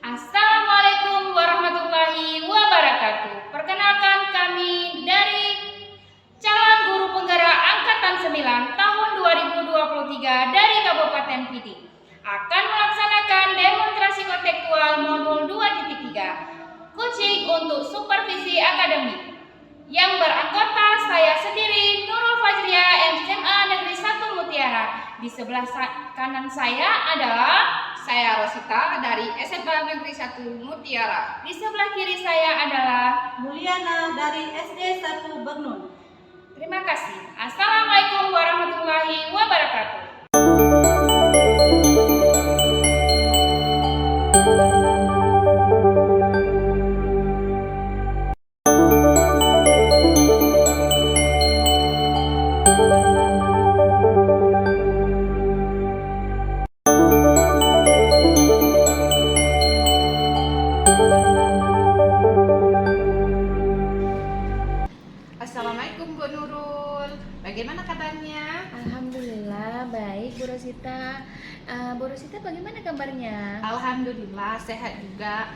Assalamualaikum warahmatullahi wabarakatuh. Perkenalkan kami dari calon guru penggerak angkatan 9 tahun 2023 dari Kabupaten Pidi akan melaksanakan demonstrasi kontekstual modul 2.3 Kucing untuk Supervisi Akademik yang beranggota saya sendiri Nurul Fajria SMA Negeri 1 Mutiara. Di sebelah kanan saya adalah Saya Rosita dari SMA Negeri 1 Mutiara. Di sebelah kiri saya adalah Mulyana dari SD 1 Begnun. Terima kasih. Assalamualaikum warahmatullahi wabarakatuh. Assalamualaikum Bu Nurul. Bagaimana kabarnya? Alhamdulillah baik Bu Rosita. Bu Rosita bagaimana kabarnya? Alhamdulillah sehat juga.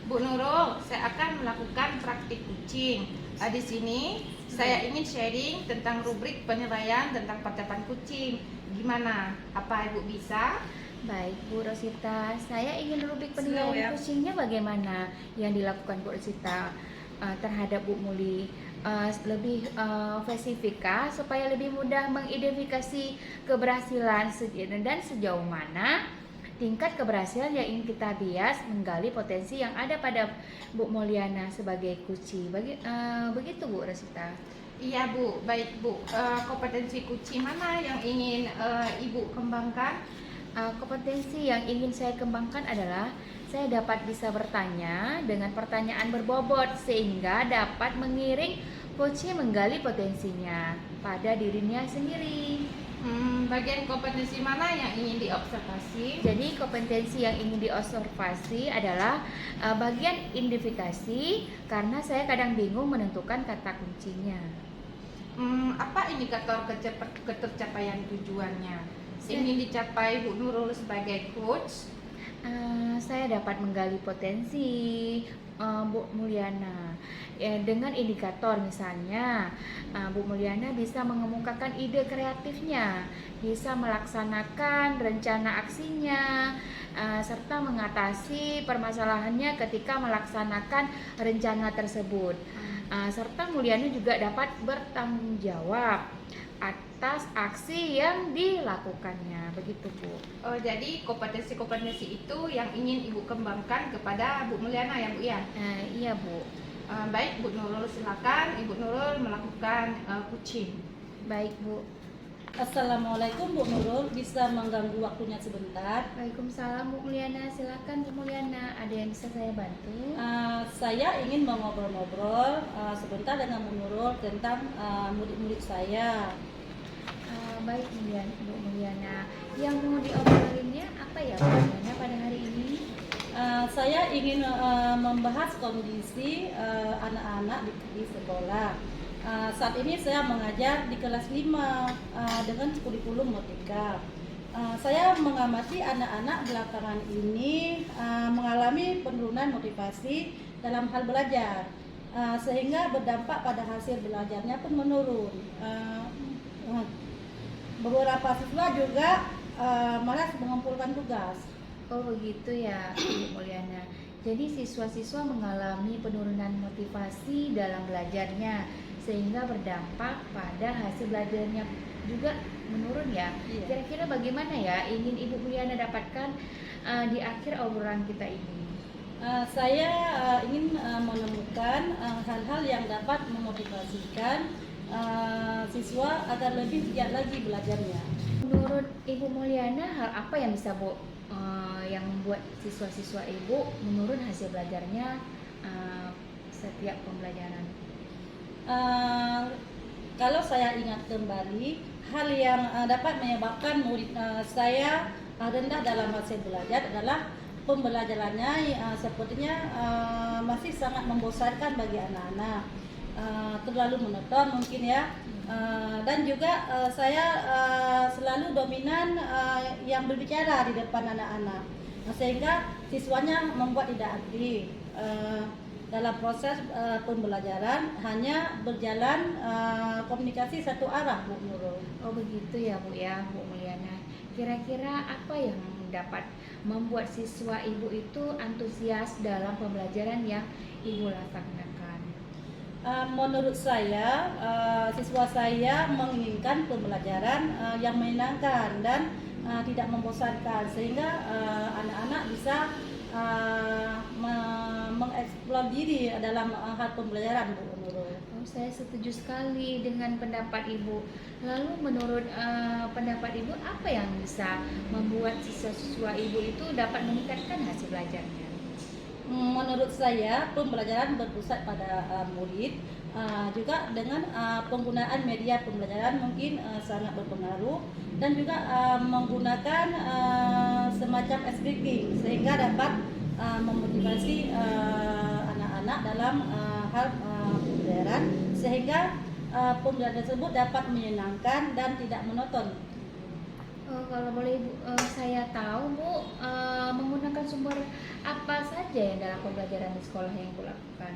Bu Nurul, saya akan melakukan praktik kucing. Di sini saya ingin sharing tentang rubrik penilaian tentang percakapan kucing. Gimana? Apa Ibu bisa? Baik Bu Rosita, saya ingin rubrik Slow, penilaian ya. kucingnya bagaimana yang dilakukan Bu Rosita terhadap Bu Muli. Lebih spesifik kah supaya lebih mudah mengidentifikasi keberhasilan dan sejauh mana tingkat keberhasilan yang ingin kita bias menggali potensi yang ada pada Bu Mulyana sebagai kuci. Begitu Bu Rosita. Iya Bu, baik Bu. Kompetensi kucing mana yang ingin Ibu kembangkan? Kompetensi yang ingin saya kembangkan adalah saya dapat bisa bertanya dengan pertanyaan berbobot sehingga dapat mengiring kucing menggali potensinya pada dirinya sendiri. Bagian kompetensi mana yang ingin diobservasi? Jadi kompetensi yang ingin diobservasi adalah bagian identifikasi karena saya kadang bingung menentukan kata kuncinya. Apa indikator ketercapaian tujuannya? Saya- Ingin dicapai Bu Nurul sebagai coach? Saya dapat menggali potensi Bu Mulyana dengan indikator misalnya Bu Mulyana bisa mengemukakan ide kreatifnya, bisa melaksanakan rencana aksinya, serta mengatasi permasalahannya ketika melaksanakan rencana tersebut. Serta Mulyana juga dapat bertanggung jawab atas aksi yang dilakukannya. Begitu Bu. Oh, jadi kompetensi-kompetensi itu yang ingin Ibu kembangkan kepada Bu Mulyana ya Bu ya? Iya Bu. Baik Bu Nurul, silakan Ibu Nurul melakukan kucing. Baik Bu. Assalamualaikum Bu Nurul, bisa mengganggu waktunya sebentar. Waalaikumsalam Bu Mulyana, silakan Bu Mulyana. Ada yang bisa saya bantu? Saya ingin mengobrol-ngobrol sebentar dengan Bu Nurul tentang murid-murid saya. Baik Bu Mulyana. Yang mau diobrolinnya apa ya Bu Mulyana pada hari ini? Saya ingin membahas kondisi anak-anak di sekolah. Saat ini saya mengajar di kelas 5 dengan kurikulum Merdeka. Saya mengamati anak-anak belakangan ini mengalami penurunan motivasi dalam hal belajar, sehingga berdampak pada hasil belajarnya pun menurun. Beberapa siswa juga malas mengumpulkan tugas. Oh begitu ya Bu Mulyana. Jadi siswa-siswa mengalami penurunan motivasi dalam belajarnya sehingga berdampak pada hasil belajarnya juga menurun ya. Iya. Kira-kira bagaimana ya ingin Ibu Mulyana dapatkan di akhir obrolan kita ini? Saya ingin menemukan hal-hal yang dapat memotivasikan siswa agar lebih giat lagi belajarnya. Menurut Ibu Mulyana, hal apa yang bisa yang membuat siswa-siswa Ibu menurun hasil belajarnya setiap pembelajaran? Kalau saya ingat kembali, hal yang dapat menyebabkan murid saya rendah dalam hasil belajar adalah pembelajarannya sepertinya masih sangat membosankan bagi anak-anak, terlalu monoton mungkin ya. Dan juga saya selalu dominan yang berbicara di depan anak-anak. sehingga siswanya membuat tidak aktif. Dalam proses pembelajaran hanya berjalan komunikasi satu arah, Bu Nurul. Oh begitu ya Bu ya, Bu Mulyana. Kira-kira apa yang dapat membuat siswa Ibu itu antusias dalam pembelajaran yang Ibu laksanakan? Menurut saya, siswa saya menginginkan pembelajaran yang menyenangkan dan tidak membosankan, sehingga anak-anak bisa mengeksplor diri dalam hal pembelajaran, Bu Nurul. Oh, saya setuju sekali dengan pendapat Ibu. Lalu menurut pendapat Ibu, apa yang bisa membuat siswa-siswa Ibu itu dapat meningkatkan hasil belajarnya? Menurut saya pembelajaran berpusat pada murid, juga dengan penggunaan media pembelajaran mungkin sangat berpengaruh, dan juga menggunakan semacam speaking sehingga dapat memotivasi anak-anak dalam hal pembelajaran, sehingga pembelajaran tersebut dapat menyenangkan dan tidak monoton. Kalau boleh Ibu, saya tahu Bu, menggunakan sumber apa saja yang dalam pembelajaran di sekolah yang Ibu lakukan?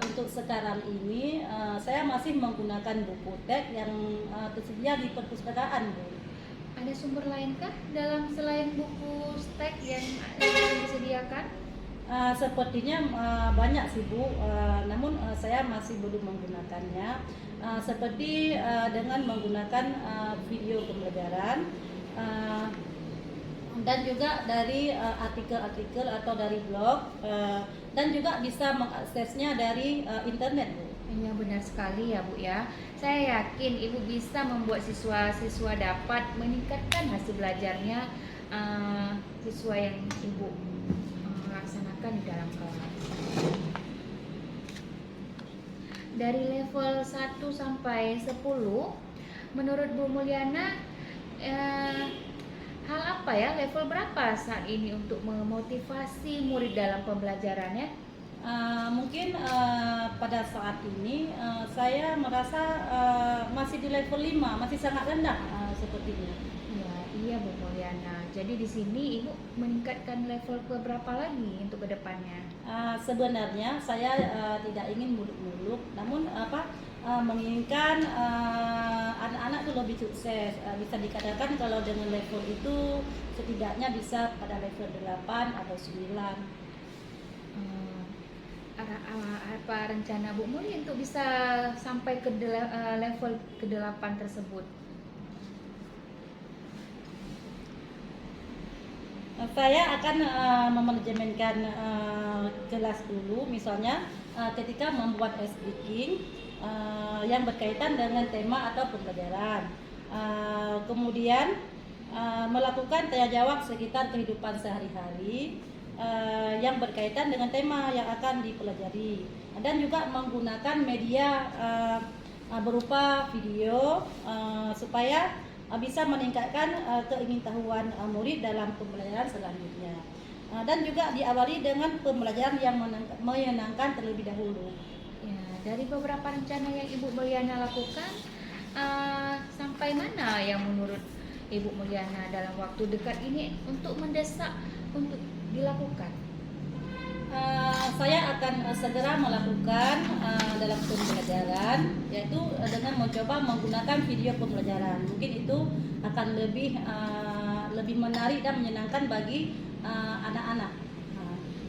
Untuk sekarang ini saya masih menggunakan buku teks yang tersedia di perpustakaan, Bu. Ada sumber lainkah dalam selain buku teks yang disediakan? Sepertinya banyak sih, Bu, namun saya masih belum menggunakannya. Seperti dengan menggunakan video pembelajaran, dan juga dari artikel-artikel atau dari blog, dan juga bisa mengaksesnya dari internet, Bu. Ya benar sekali ya Bu ya. Saya yakin Ibu bisa membuat siswa-siswa dapat meningkatkan hasil belajarnya, siswa yang Ibu laksanakan di dalam kelas. Dari level 1 sampai 10, menurut Bu Mulyana, hal apa ya, level berapa saat ini untuk memotivasi murid dalam pembelajarannya? Mungkin pada saat ini saya merasa masih di level 5, masih sangat rendah sepertinya. Ya, iya Bu Mulyana. Jadi di sini Ibu meningkatkan level ke berapa lagi untuk kedepannya? Sebenarnya saya tidak ingin muluk-muluk, namun menginginkan anak-anak itu lebih sukses. Bisa dikatakan kalau dengan level itu setidaknya bisa pada level 8 atau 9. Apa rencana Bu Muli untuk bisa sampai ke level ke-8 tersebut? Saya akan memanajemenkan kelas dulu, misalnya ketika membuat speaking yang berkaitan dengan tema atau pembelajaran. Kemudian melakukan tanya jawab sekitar kehidupan sehari-hari yang berkaitan dengan tema yang akan dipelajari, dan juga menggunakan media berupa video supaya bisa meningkatkan keingintahuan murid dalam pembelajaran selanjutnya, dan juga diawali dengan pembelajaran yang menyenangkan terlebih dahulu. Ya, dari beberapa rencana yang Ibu Mulyana lakukan, sampai mana yang menurut Ibu Mulyana dalam waktu dekat ini untuk mendesak untuk dilakukan? Saya akan segera melakukan dalam pembelajaran, yaitu dengan mencoba menggunakan video pembelajaran. Mungkin itu akan lebih menarik dan menyenangkan bagi anak-anak.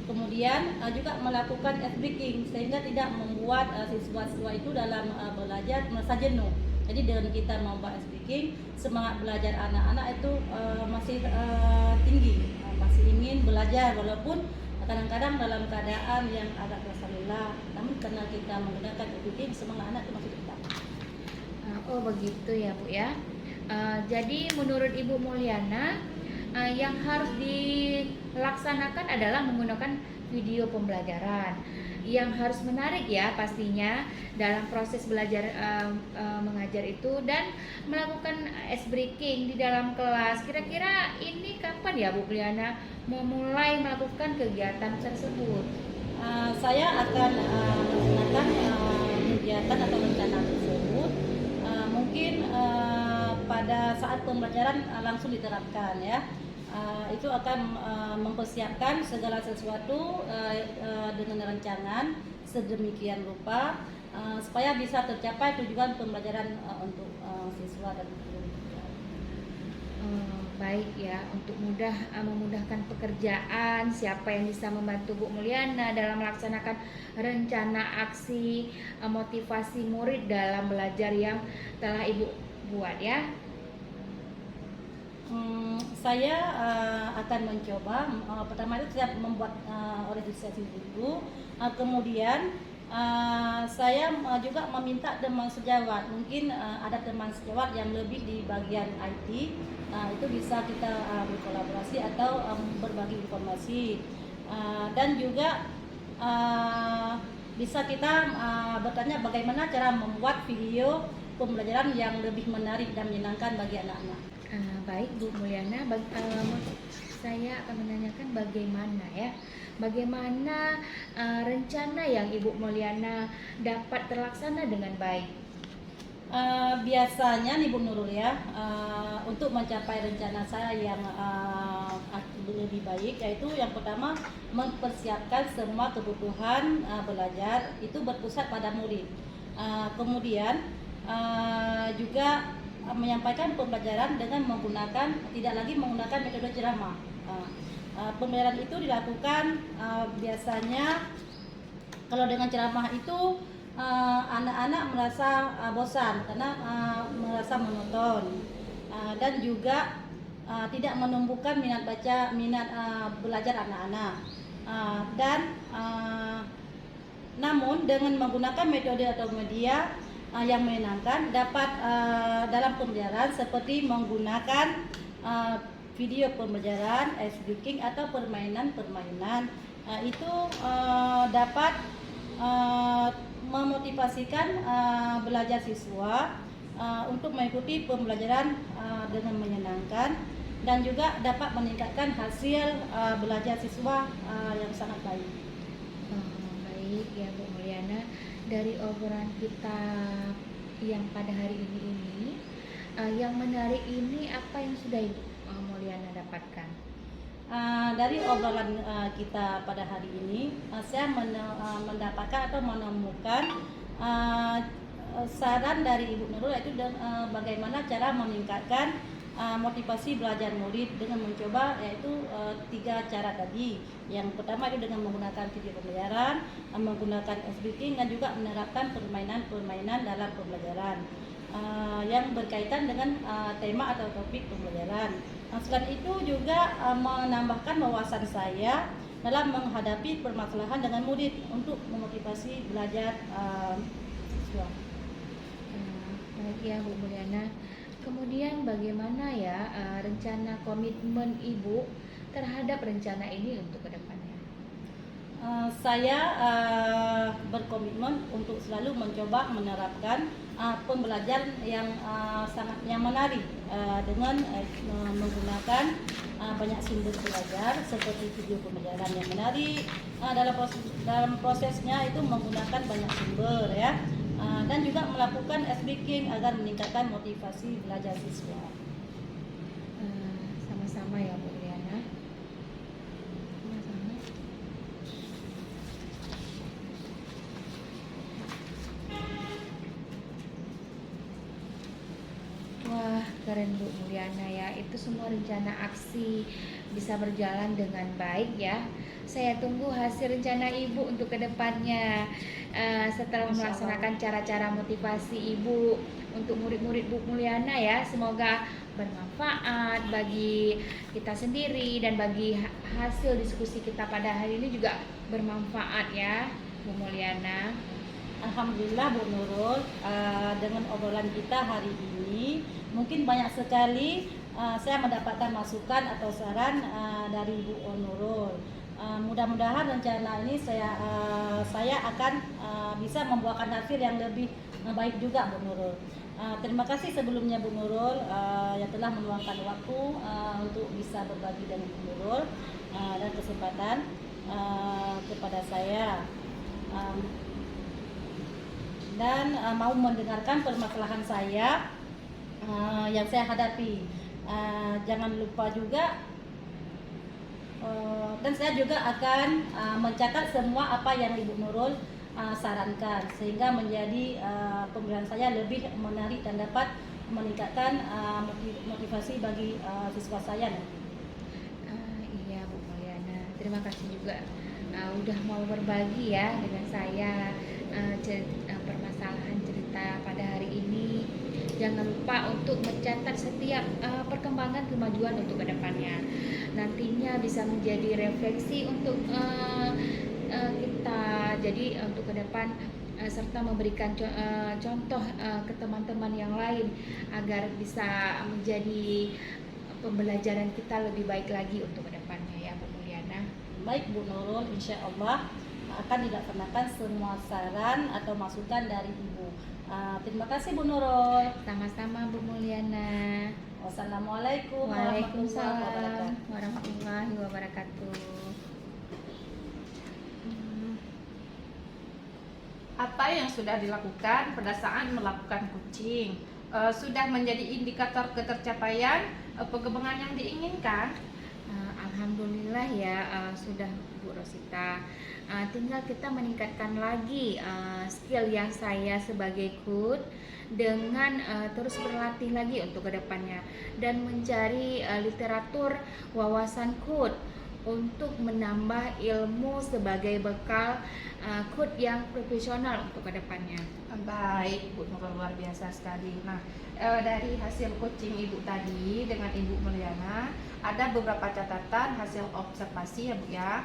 Kemudian juga melakukan speaking sehingga tidak membuat siswa-siswa itu dalam belajar merasa jenuh. Jadi dengan kita membuat speaking, semangat belajar anak-anak itu masih tinggi, masih ingin belajar walaupun kadang-kadang dalam keadaan yang agak rasa lelah. Namun karena kita menggunakan speaking, semangat anak itu masih tetap. Oh begitu ya Bu ya. Jadi menurut Ibu Mulyana, yang harus dilaksanakan adalah menggunakan video pembelajaran yang harus menarik ya pastinya dalam proses belajar mengajar itu, dan melakukan ice breaking di dalam kelas. Kira-kira ini kapan ya Bu Mulyana memulai melakukan kegiatan tersebut? Saya akan melaksanakan kegiatan atau rencana tersebut mungkin pada saat pembelajaran langsung diterapkan ya. itu akan mempersiapkan segala sesuatu dengan rancangan sedemikian rupa supaya bisa tercapai tujuan pembelajaran untuk siswa dan guru. Baik ya, untuk memudahkan pekerjaan, siapa yang bisa membantu Bu Mulyana dalam melaksanakan rencana aksi motivasi murid dalam belajar yang telah Ibu buat ya? Saya akan mencoba pertama itu saya membuat organisasi dulu, kemudian saya juga meminta teman sejawat, mungkin ada teman sejawat yang lebih di bagian IT, itu bisa kita berkolaborasi atau berbagi informasi, dan juga bisa kita bertanya bagaimana cara membuat video pembelajaran yang lebih menarik dan menyenangkan bagi anak-anak. Baik Bu Mulyana, saya akan menanyakan bagaimana rencana yang Ibu Mulyana dapat terlaksana dengan baik. Biasanya nih Bu Nurul ya, untuk mencapai rencana saya yang lebih baik, yaitu yang pertama mempersiapkan semua kebutuhan belajar itu berpusat pada murid. Kemudian juga menyampaikan pembelajaran dengan tidak lagi menggunakan metode ceramah. Pembelajaran itu dilakukan biasanya kalau dengan ceramah itu anak-anak merasa bosan karena merasa monoton, dan juga tidak menumbuhkan minat belajar anak-anak. Namun dengan menggunakan metode atau media yang menyenangkan dapat dalam pembelajaran seperti menggunakan video pembelajaran, ice breaking atau permainan-permainan, itu dapat memotivasikan belajar siswa untuk mengikuti pembelajaran dengan menyenangkan, dan juga dapat meningkatkan hasil belajar siswa yang sangat baik. Baik ya Bu Mulyana, dari obrolan kita yang pada hari ini yang menarik ini apa yang sudah Ibu Mulyana dapatkan? Dari obrolan kita pada hari ini, saya mendapatkan atau menemukan saran dari Ibu Nurul, yaitu bagaimana cara meningkatkan motivasi belajar murid dengan mencoba yaitu 3 cara tadi. Yang pertama itu dengan menggunakan video pembelajaran, menggunakan speaking, dan juga menerapkan permainan-permainan dalam pembelajaran yang berkaitan dengan tema atau topik pembelajaran. Selain itu juga menambahkan wawasan saya dalam menghadapi permasalahan dengan murid untuk memotivasi belajar siswa. Baik ya Bu Mulyana. Kemudian bagaimana ya rencana komitmen Ibu terhadap rencana ini untuk kedepannya? Saya berkomitmen untuk selalu mencoba menerapkan pembelajaran yang menarik dengan menggunakan banyak sumber belajar seperti video pembelajaran yang menarik. Dalam prosesnya itu menggunakan banyak sumber ya. Dan juga melakukan speaking agar meningkatkan motivasi belajar siswa. Sama-sama ya Bu Liana. Sama-sama. Wah, keren Bu Mulyana ya. Itu semua rencana aksi bisa berjalan dengan baik ya. Saya tunggu hasil rencana Ibu untuk kedepannya. Setelah melaksanakan cara-cara motivasi Ibu untuk murid-murid Bu Mulyana ya, semoga bermanfaat bagi kita sendiri dan bagi hasil diskusi kita pada hari ini juga bermanfaat ya Bu Mulyana. Alhamdulillah Bu Nurul, dengan obrolan kita hari ini mungkin banyak sekali saya mendapatkan masukan atau saran dari Bu Nurul. Mudah-mudahan rencana ini saya akan bisa membuahkan hasil yang lebih baik juga Bu Nurul. Terima kasih sebelumnya Bu Nurul yang telah meluangkan waktu untuk bisa berbagi dengan Bu Nurul dan kesempatan kepada saya dan mau mendengarkan permasalahan saya yang saya hadapi. Jangan lupa juga Dan saya juga akan mencatat semua apa yang Ibu Nurul sarankan, sehingga menjadi pembelajaran saya lebih menarik dan dapat meningkatkan motivasi bagi siswa saya nanti. Iya Bu Mulyana, terima kasih juga udah mau berbagi ya dengan saya permasalahan cerita pada hari ini. Jangan lupa untuk mencatat setiap perkembangan kemajuan untuk kedepannya. Nantinya bisa menjadi refleksi untuk kita. Jadi untuk ke depan serta memberikan contoh ke teman-teman yang lain agar bisa menjadi pembelajaran kita lebih baik lagi untuk kedepannya ya Bu Mulyana. Baik Bu Nurul, insya Allah akan dilaksanakan semua saran atau masukan dari Ibu. Terima kasih Bu Nurul. Sama-sama Bu Mulyana. Wassalamualaikum Waalaikumsalam warahmatullahi wabarakatuh. Apa yang sudah dilakukan pada saat melakukan coaching sudah menjadi indikator ketercapaian pengembangan yang diinginkan? Alhamdulillah ya sudah Bu Rosita. Tinggal kita meningkatkan lagi skill yang saya sebagai coach dengan terus berlatih lagi untuk kedepannya dan mencari literatur wawasan coach untuk menambah ilmu sebagai bekal coach yang profesional untuk kedepannya. Baik, Bu Nurul, luar biasa sekali. Nah, dari hasil coaching Ibu tadi dengan Ibu Mulyana, ada beberapa catatan hasil observasi ya Bu ya.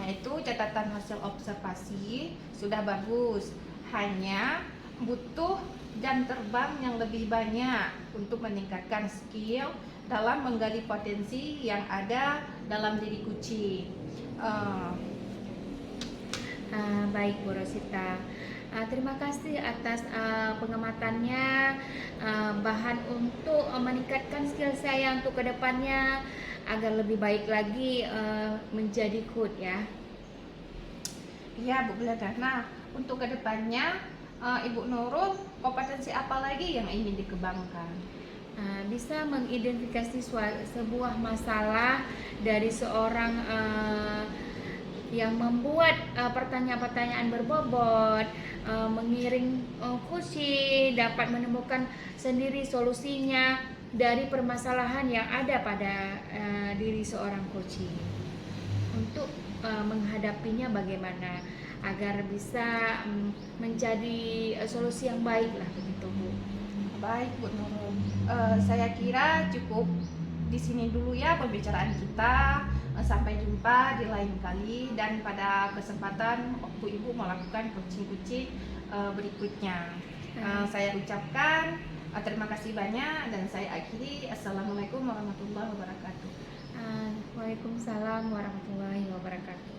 Itu catatan hasil observasi sudah bagus, hanya butuh jam terbang yang lebih banyak untuk meningkatkan skill dalam menggali potensi yang ada dalam diri kucing. Baik Bu Rosita, terima kasih atas pengamatannya, bahan untuk meningkatkan skill saya untuk kedepannya agar lebih baik lagi menjadi coach ya. Iya Bu Mulyana. Nah, untuk kedepannya Ibu Nurul kompetensi apa lagi yang ingin dikembangkan? Bisa mengidentifikasi sebuah masalah dari seorang yang membuat pertanyaan-pertanyaan berbobot, mengiring kucing, dapat menemukan sendiri solusinya dari permasalahan yang ada pada diri seorang kucing. Untuk menghadapinya bagaimana agar bisa menjadi solusi yang baik lah begitu Bu. Baik Bu Nurul, saya kira cukup di sini dulu ya pembicaraan kita. Sampai jumpa di lain kali dan pada kesempatan waktu Ibu melakukan coaching-coaching berikutnya. Saya ucapkan terima kasih banyak dan saya akhiri. Assalamualaikum warahmatullahi wabarakatuh. Waalaikumsalam warahmatullahi wabarakatuh.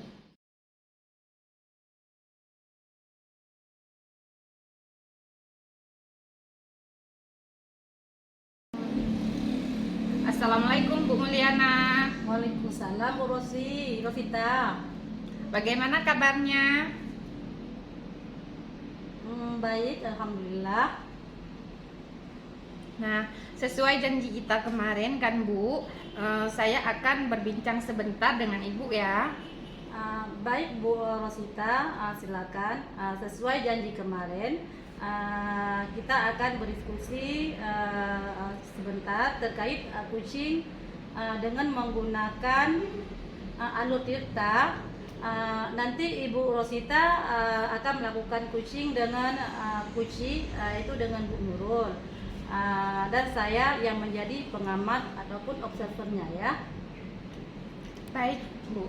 Assalamualaikum Bu Mulyana. Waalaikumsalam Bu Rosita. Bagaimana kabarnya? Baik, alhamdulillah. Nah, sesuai janji kita kemarin kan Bu, saya akan berbincang sebentar dengan Ibu ya. Baik Bu Rosita, silakan. Sesuai janji kemarin, kita akan berdiskusi sebentar terkait kucing dengan menggunakan alur tirta. Nanti Ibu Rosita akan melakukan kucing dengan kucing itu dengan Bu Nurul, dan saya yang menjadi pengamat ataupun observernya ya. Baik Bu.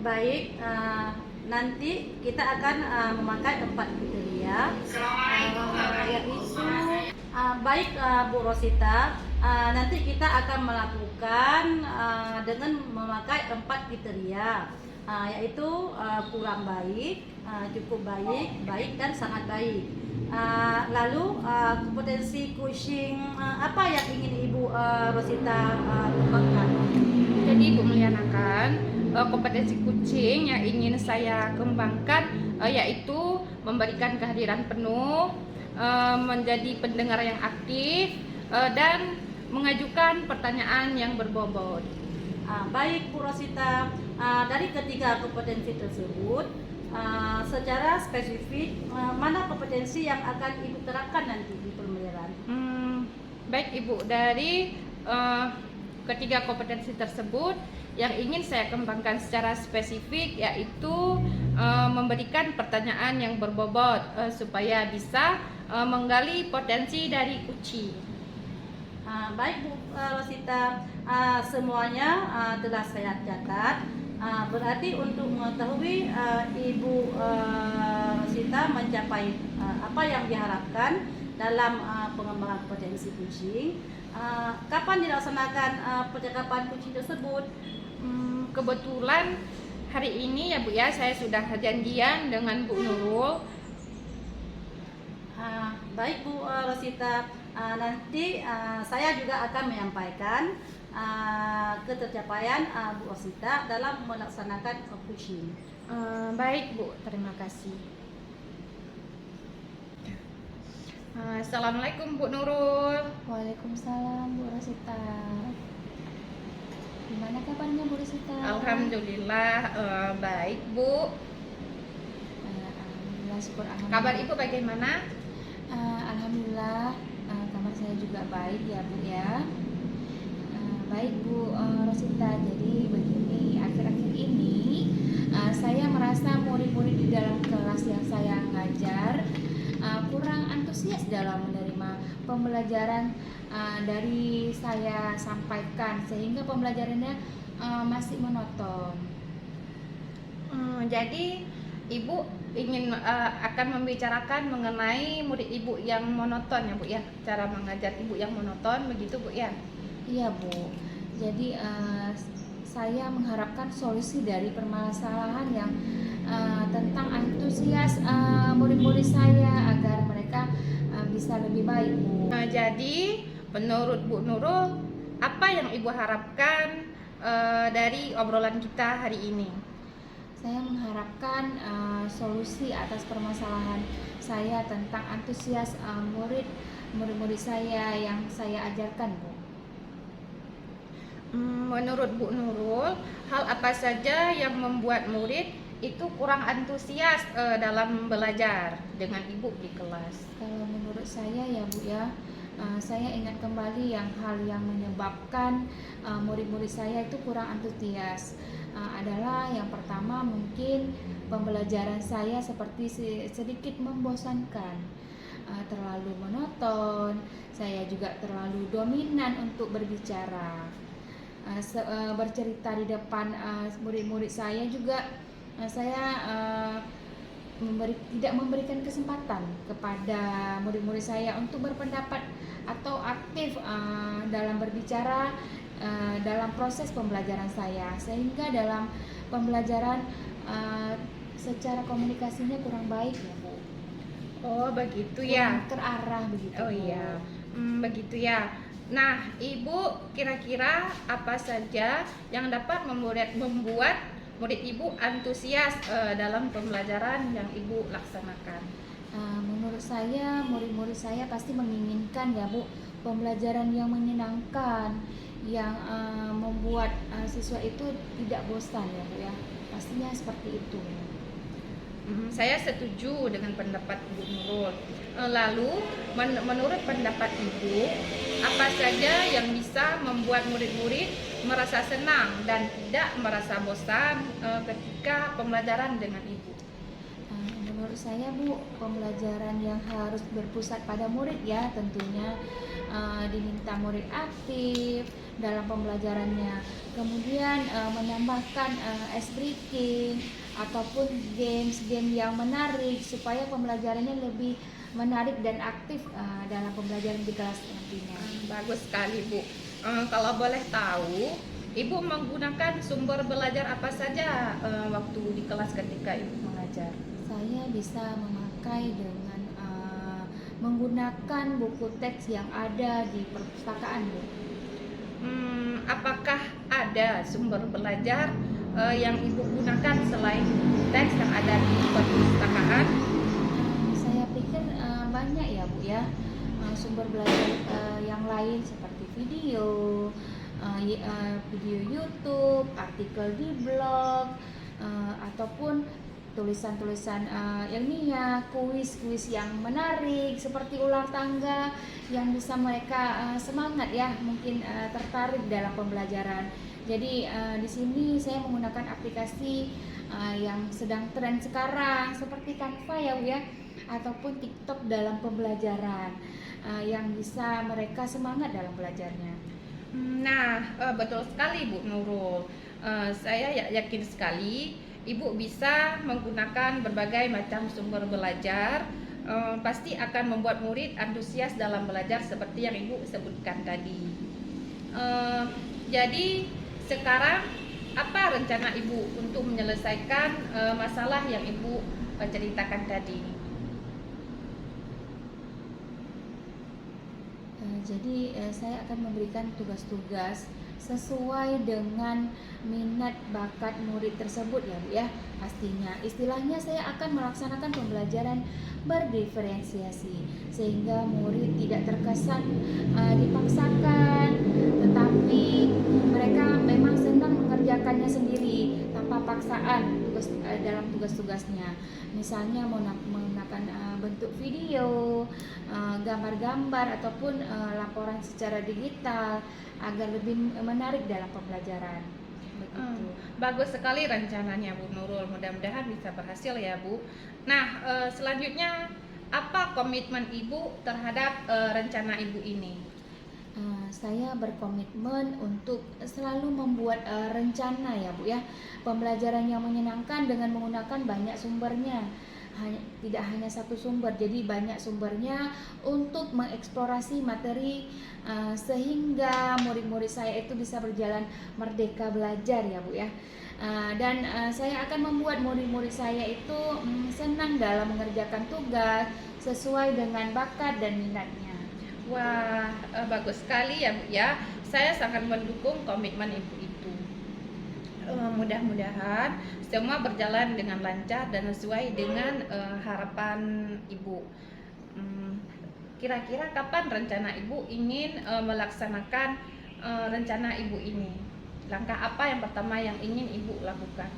Baik, nanti kita akan memakai 4 kriteria, yaitu baik Bu Rosita, nanti kita akan melakukan dengan memakai 4 kriteria, yaitu kurang baik, cukup baik, baik dan sangat baik. Lalu kompetensi kucing apa yang ingin Ibu Rosita kembangkan? Jadi Ibu menyatakan kompetensi kucing yang ingin saya kembangkan yaitu memberikan kehadiran penuh, menjadi pendengar yang aktif, dan mengajukan pertanyaan yang berbobot. Baik Bu Rosita, dari ketiga kompetensi tersebut, secara spesifik mana kompetensi yang akan Ibu terapkan nanti di pemeliharaan? Baik Ibu, dari ketiga kompetensi tersebut yang ingin saya kembangkan secara spesifik yaitu memberikan pertanyaan yang berbobot supaya bisa menggali potensi dari kucing. Baik Bu Rosita, semuanya telah saya catat. Berarti untuk mengetahui Ibu Rosita mencapai apa yang diharapkan dalam pengembangan potensi kucing, kapan dilaksanakan percakapan kucing tersebut? Kebetulan hari ini ya Bu ya, saya sudah janjian dengan Bu Nurul. Baik Bu Rosita, nanti saya juga akan menyampaikan ketercapaian Bu Rosita dalam melaksanakan kucing. Baik Bu, terima kasih. Assalamualaikum Bu Nurul. Waalaikumsalam Bu Rosita. Gimana kabarnya Bu Rosita? Alhamdulillah baik Bu. Alhamdulillah, syukur alhamdulillah. Kabar Ibu bagaimana? Alhamdulillah, kabar saya juga baik ya Bu ya. Baik Bu Rosita, jadi begini, akhir-akhir ini saya merasa murid-murid di dalam kelas yang saya ngajar kurang antusias dalam menerima pembelajaran dari saya sampaikan, sehingga pembelajarannya masih monoton. Jadi Ibu ingin akan membicarakan mengenai murid Ibu yang monoton ya Bu ya, cara mengajar Ibu yang monoton begitu Bu ya? Iya Bu, jadi saya mengharapkan solusi dari permasalahan yang tentang antusias murid-murid saya agar mereka bisa lebih baik Bu. Jadi menurut Bu Nurul, apa yang Ibu harapkan dari obrolan kita hari ini? Saya mengharapkan solusi atas permasalahan saya tentang antusias murid-murid saya yang saya ajarkan Bu. Menurut Bu Nurul, hal apa saja yang membuat murid itu kurang antusias dalam belajar dengan Ibu di kelas? Kalau menurut saya ya Bu ya, saya ingat kembali hal yang menyebabkan murid-murid saya itu kurang antusias. Adalah yang pertama mungkin pembelajaran saya seperti sedikit membosankan, terlalu monoton. Saya juga terlalu dominan untuk berbicara, bercerita di depan murid-murid saya juga. Saya tidak memberikan kesempatan kepada murid-murid saya untuk berpendapat atau aktif dalam berbicara dalam proses pembelajaran saya, sehingga dalam pembelajaran secara komunikasinya kurang baik ya Bu. Oh begitu ya. Kurang terarah begitu. Oh Bu. iya, begitu ya. Nah Ibu kira-kira apa saja yang dapat membuat murid Ibu antusias dalam pembelajaran yang Ibu laksanakan? Menurut saya murid-murid saya pasti menginginkan ya Bu, pembelajaran yang menyenangkan, yang membuat siswa itu tidak bosan ya Bu ya, pastinya seperti itu. Saya setuju dengan pendapat Ibu Nurul. Lalu menurut pendapat Ibu, apa saja yang bisa membuat murid-murid merasa senang dan tidak merasa bosan ketika pembelajaran dengan Ibu? Menurut saya Bu, pembelajaran yang harus berpusat pada murid ya, tentunya diminta murid aktif dalam pembelajarannya, kemudian menambahkan ice breaking ataupun games yang menarik supaya pembelajarannya lebih menarik dan aktif dalam pembelajaran di kelas nantinya. Bagus sekali Bu. Kalau boleh tahu, Ibu menggunakan sumber belajar apa saja waktu di kelas ketika Ibu mengajar? Saya bisa memakai dengan menggunakan buku teks yang ada di perpustakaan Bu. Apakah ada sumber belajar yang Ibu gunakan selain teks yang ada di perpustakaan? Saya pikir banyak ya Bu ya. sumber belajar yang lain seperti video, video YouTube, artikel di blog, ataupun tulisan-tulisan ilmiah, kuis-kuis yang menarik seperti ulang tangga yang bisa mereka semangat ya, mungkin tertarik dalam pembelajaran. Jadi di sini saya menggunakan aplikasi yang sedang tren sekarang seperti Canva ya Bu ya, ataupun TikTok dalam pembelajaran yang bisa mereka semangat dalam belajarnya. Nah, betul sekali Bu Nurul. Saya yakin sekali Ibu bisa menggunakan berbagai macam sumber belajar, pasti akan membuat murid antusias dalam belajar seperti yang Ibu sebutkan tadi. Jadi sekarang apa rencana Ibu untuk menyelesaikan masalah yang Ibu ceritakan tadi? Jadi saya akan memberikan tugas-tugas sesuai dengan minat bakat murid tersebut ya Bu ya, pastinya. Istilahnya saya akan melaksanakan pembelajaran berdiferensiasi sehingga murid tidak terkesan dipaksakan, tetapi mereka memang senang mengerjakannya sendiri tanpa paksaan dalam tugas-tugasnya. Misalnya menggunakan bentuk video, gambar-gambar ataupun laporan secara digital agar lebih menarik dalam pembelajaran. Begitu. Bagus sekali rencananya Bu Nurul, mudah-mudahan bisa berhasil ya Bu. Nah, selanjutnya apa komitmen Ibu terhadap rencana Ibu ini? Saya berkomitmen untuk selalu membuat rencana ya Bu ya, pembelajaran yang menyenangkan dengan menggunakan banyak sumbernya. Tidak hanya satu sumber, jadi banyak sumbernya untuk mengeksplorasi materi sehingga murid-murid saya itu bisa berjalan merdeka belajar ya Bu ya. Dan saya akan membuat murid-murid saya itu senang dalam mengerjakan tugas sesuai dengan bakat dan minatnya. Wah, bagus sekali ya Bu ya. Saya sangat mendukung komitmen Ibu itu. Mudah-mudahan semua berjalan dengan lancar dan sesuai dengan harapan Ibu. Kira-kira kapan rencana Ibu ingin melaksanakan rencana Ibu ini? Langkah apa yang pertama yang ingin Ibu lakukan?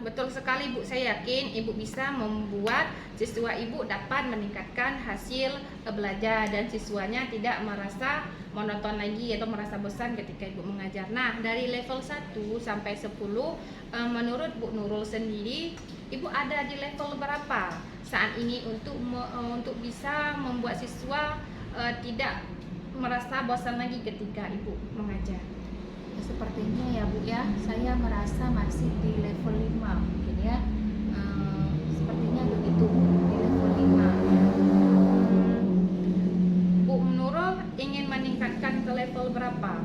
Betul sekali Bu, saya yakin Ibu bisa membuat siswa Ibu dapat meningkatkan hasil belajar dan siswanya tidak merasa monoton lagi atau merasa bosan ketika Ibu mengajar. Nah, dari level 1 sampai 10 menurut Bu Nurul sendiri, Ibu ada di level berapa saat ini untuk bisa membuat siswa tidak merasa bosan lagi ketika Ibu mengajar? Sepertinya ya Bu ya, saya merasa masih di level 5 mungkin ya. Sepertinya begitu, di level 5. Bu Nurul ingin meningkatkan ke level berapa?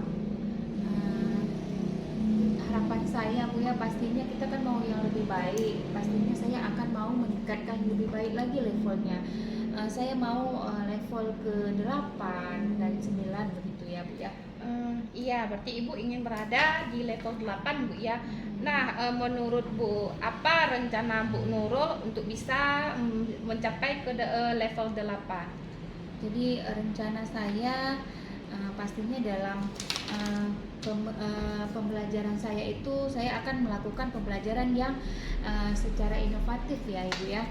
Harapan saya Bu ya, pastinya kita kan mau yang lebih baik. Pastinya saya akan mau meningkatkan lebih baik lagi levelnya. Saya mau level ke 8 dan 9 begitu ya Bu ya. Iya, berarti Ibu ingin berada di level 8 Bu ya. Nah, menurut Bu, apa rencana Bu Nurul untuk bisa mencapai ke level 8? Jadi rencana saya pastinya dalam pembelajaran saya itu saya akan melakukan pembelajaran yang secara inovatif ya Ibu ya,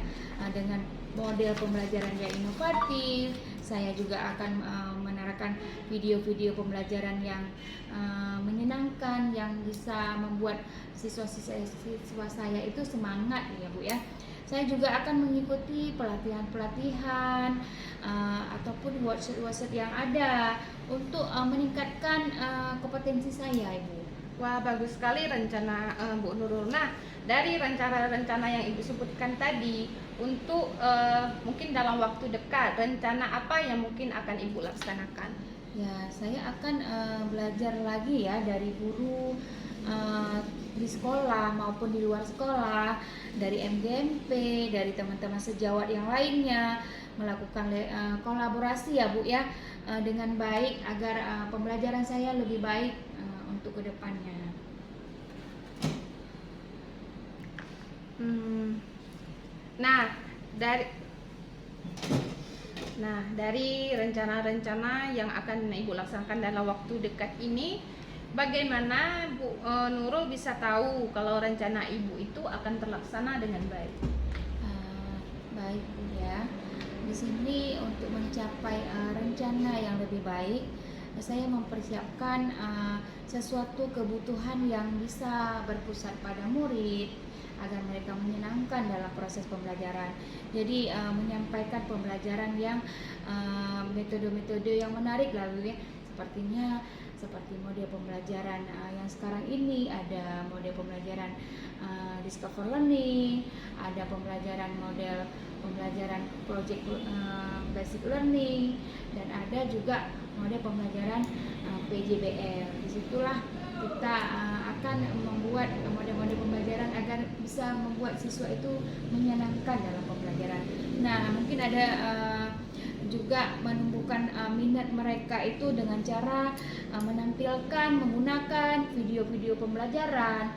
dengan model pembelajaran yang inovatif. Saya juga akan menerapkan video-video pembelajaran yang menyenangkan, yang bisa membuat siswa saya itu semangat ya Bu ya. Saya juga akan mengikuti pelatihan-pelatihan ataupun workshop-workshop yang ada untuk meningkatkan kompetensi saya Ibu. Wah, bagus sekali rencana Bu Nurul. Nah, dari rencana-rencana yang Ibu sebutkan tadi, untuk mungkin dalam waktu dekat, rencana apa yang mungkin akan Ibu laksanakan? Ya, saya akan belajar lagi ya dari guru di sekolah maupun di luar sekolah, dari MGMP, dari teman-teman sejawat yang lainnya, melakukan kolaborasi ya Bu ya, dengan baik agar pembelajaran saya lebih baik untuk kedepannya. Nah, dari Nah, dari rencana-rencana yang akan Ibu laksanakan dalam waktu dekat ini, bagaimana Bu Nurul bisa tahu kalau rencana Ibu itu akan terlaksana dengan baik? Baik Bu ya. Di sini untuk mencapai rencana yang lebih baik, saya mempersiapkan sesuatu kebutuhan yang bisa berpusat pada murid agar mereka menyenangkan dalam proses pembelajaran. Jadi menyampaikan pembelajaran yang metode-metode yang menarik lalu ya. Seperti model pembelajaran yang sekarang ini ada model pembelajaran discover learning, ada model pembelajaran project basic learning, dan ada juga model pembelajaran PJBL. Disitulah kita akan membuat model-model pembelajaran agar bisa membuat siswa itu menyenangkan dalam pembelajaran. Nah, mungkin ada juga menumbuhkan minat mereka itu dengan cara menampilkan menggunakan video-video pembelajaran,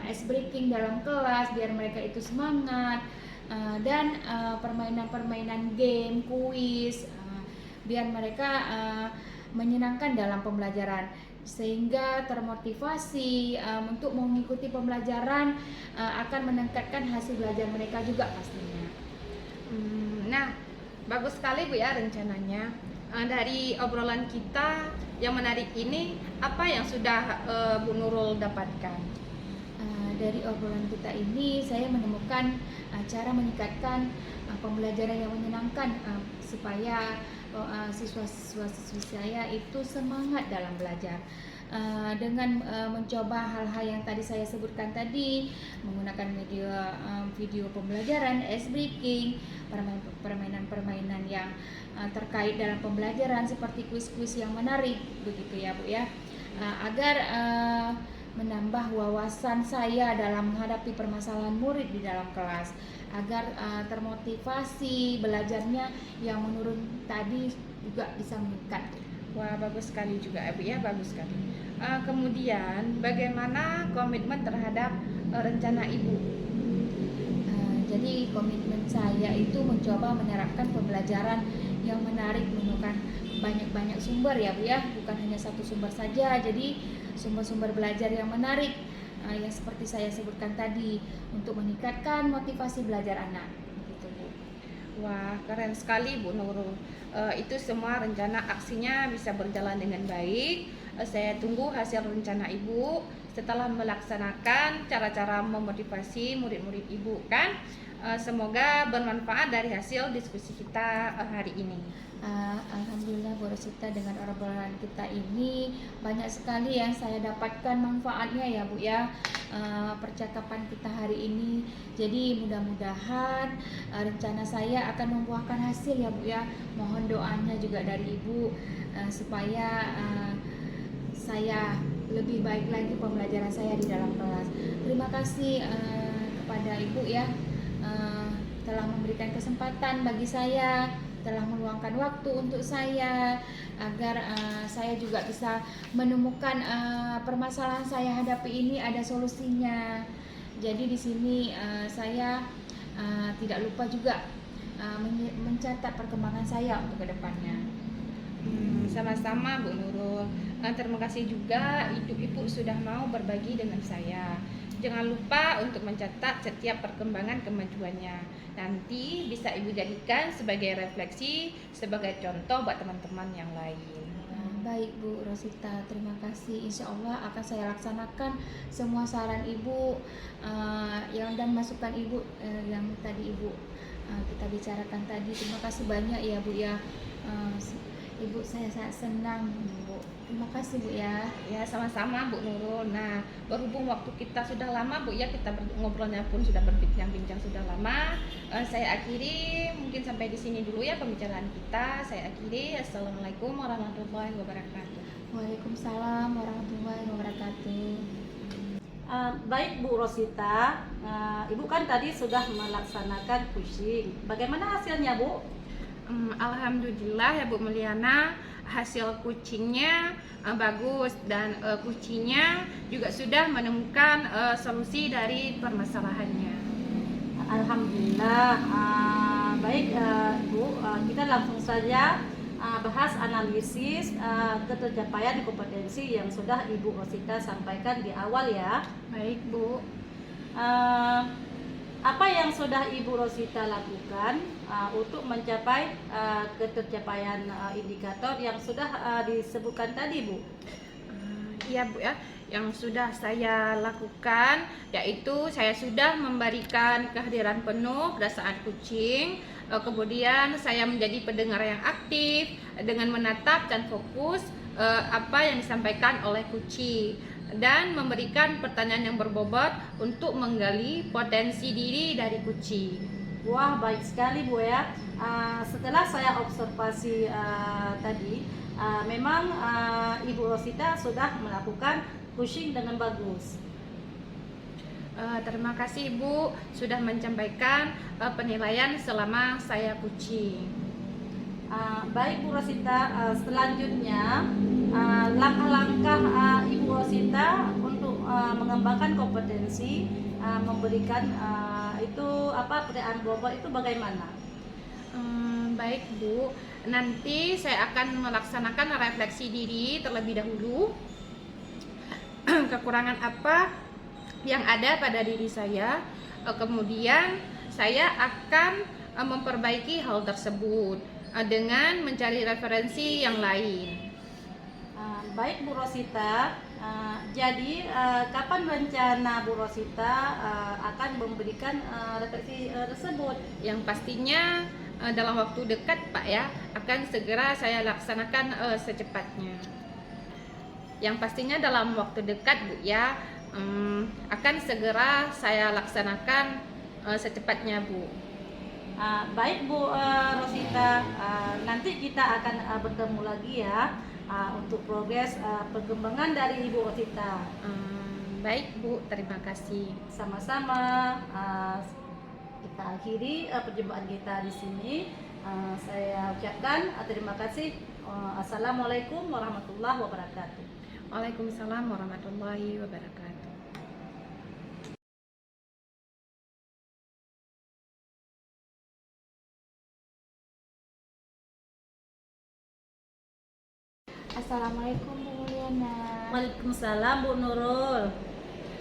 ice breaking dalam kelas biar mereka itu semangat, dan permainan-permainan game, kuis, biar mereka menyenangkan dalam pembelajaran sehingga termotivasi untuk mengikuti pembelajaran, akan meningkatkan hasil belajar mereka juga pastinya. Nah, bagus sekali Bu ya rencananya. Dari obrolan kita yang menarik ini, apa yang sudah Bu Nurul dapatkan? Dari obrolan kita ini saya menemukan cara meningkatkan pembelajaran yang menyenangkan supaya siswa-siswi saya itu semangat dalam belajar. Dengan mencoba hal-hal yang tadi saya sebutkan tadi, menggunakan video pembelajaran, ice breaking, permainan-permainan yang terkait dalam pembelajaran seperti kuis-kuis yang menarik, begitu ya Bu ya, agar menambah wawasan saya dalam menghadapi permasalahan murid di dalam kelas, agar termotivasi belajarnya yang menurun tadi juga bisa meningkat. Wah, bagus sekali juga Bu ya, bagus sekali. Kemudian bagaimana komitmen terhadap rencana Ibu? Jadi komitmen saya itu mencoba menerapkan pembelajaran yang menarik menggunakan banyak-banyak sumber ya Bu ya, bukan hanya satu sumber saja. Jadi sumber-sumber belajar yang menarik yang seperti saya sebutkan tadi untuk meningkatkan motivasi belajar anak. Begitu Bu. Wah, keren sekali Bu Nurul. Itu semua rencana aksinya bisa berjalan dengan baik. Saya tunggu hasil rencana Ibu setelah melaksanakan cara-cara memotivasi murid-murid Ibu kan. Semoga bermanfaat dari hasil diskusi kita hari ini. Alhamdulillah Bu Rosita, dengan obrolan kita ini banyak sekali yang saya dapatkan manfaatnya ya Bu ya, percakapan kita hari ini. Jadi mudah-mudahan rencana saya akan membuahkan hasil ya Bu ya. Mohon doanya juga dari Ibu supaya saya lebih baik lagi pembelajaran saya di dalam kelas. Terima kasih kepada Ibu ya, telah memberikan kesempatan bagi saya, telah meluangkan waktu untuk saya agar saya juga bisa menemukan permasalahan saya hadapi ini ada solusinya. Jadi di sini saya tidak lupa juga mencatat perkembangan saya untuk kedepannya. Sama-sama Bu Nurul. Terima kasih juga Ibu sudah mau berbagi dengan saya. Jangan lupa untuk mencatat setiap perkembangan kemajuannya. Nanti bisa Ibu jadikan sebagai refleksi, sebagai contoh buat teman-teman yang lain. Baik Bu Rosita, terima kasih. Insya Allah akan saya laksanakan semua saran Ibu dan masukan Ibu yang tadi Ibu kita bicarakan tadi. Terima kasih banyak ya Bu ya. Ibu, saya sangat senang Bu. Terima kasih Bu ya. Ya, sama-sama Bu Nurul. Nah, berhubung waktu kita sudah lama Bu ya, kita ngobrolnya pun sudah berbincang-bincang sudah lama. Saya akhiri mungkin sampai di sini dulu ya pembicaraan kita. Saya akhiri. Assalamualaikum warahmatullahi wabarakatuh. Waalaikumsalam warahmatullahi wabarakatuh. Baik Bu Rosita, Ibu kan tadi sudah melaksanakan kuising. Bagaimana hasilnya Bu? Alhamdulillah ya Bu Meliana, hasil kucingnya bagus dan kucingnya juga sudah menemukan solusi dari permasalahannya. Alhamdulillah, Baik Bu, kita langsung saja bahas analisis ketercapaian kompetensi yang sudah Ibu Rosita sampaikan di awal ya. Baik Bu. Apa yang sudah Ibu Rosita lakukan untuk mencapai ketercapaian indikator yang sudah disebutkan tadi, Bu? Iya Bu ya, yang sudah saya lakukan yaitu saya sudah memberikan kehadiran penuh pada saat kucing. Kemudian saya menjadi pendengar yang aktif dengan menatap dan fokus apa yang disampaikan oleh kucing, dan memberikan pertanyaan yang berbobot untuk menggali potensi diri dari kucing. Wah, baik sekali Bu ya. Setelah saya observasi tadi, memang Ibu Rosita sudah melakukan kucing dengan bagus. Terima kasih Ibu sudah menyampaikan penilaian selama saya kucing. Baik Bu Rosita, selanjutnya langkah-langkah Ibu Rosita untuk mengembangkan kompetensi, memberikan itu pertanyaan bobot itu bagaimana? Baik Bu, nanti saya akan melaksanakan refleksi diri terlebih dahulu. Kekurangan apa yang ada pada diri saya, kemudian saya akan memperbaiki hal tersebut dengan mencari referensi yang lain. Baik Bu Rosita, jadi kapan rencana Bu Rosita akan memberikan refleksi tersebut? Yang pastinya dalam waktu dekat Pak ya, akan segera saya laksanakan secepatnya. Yang pastinya dalam waktu dekat Bu ya, akan segera saya laksanakan secepatnya Bu. Baik Bu Rosita, nanti kita akan bertemu lagi ya untuk progres perkembangan dari Ibu Rosita. Baik Bu, terima kasih. Sama-sama. Kita akhiri perjumpaan kita di sini. Saya ucapkan terima kasih. Assalamualaikum warahmatullahi wabarakatuh. Waalaikumsalam warahmatullahi wabarakatuh. Assalamualaikum Bu Mulyana. Waalaikumsalam Bu Nurul.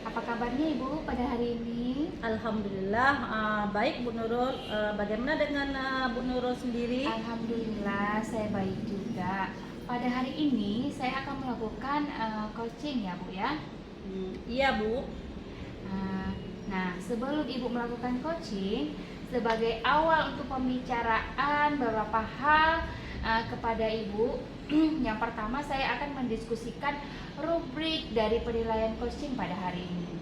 Apa kabarnya Ibu pada hari ini? Alhamdulillah baik Bu Nurul. Bagaimana dengan Bu Nurul sendiri? Alhamdulillah saya baik juga. Pada hari ini saya akan melakukan coaching ya Bu ya. Iya Bu. Nah, sebelum Ibu melakukan coaching, sebagai awal untuk pembicaraan beberapa hal kepada Ibu, yang pertama saya akan mendiskusikan rubrik dari penilaian coaching pada hari ini.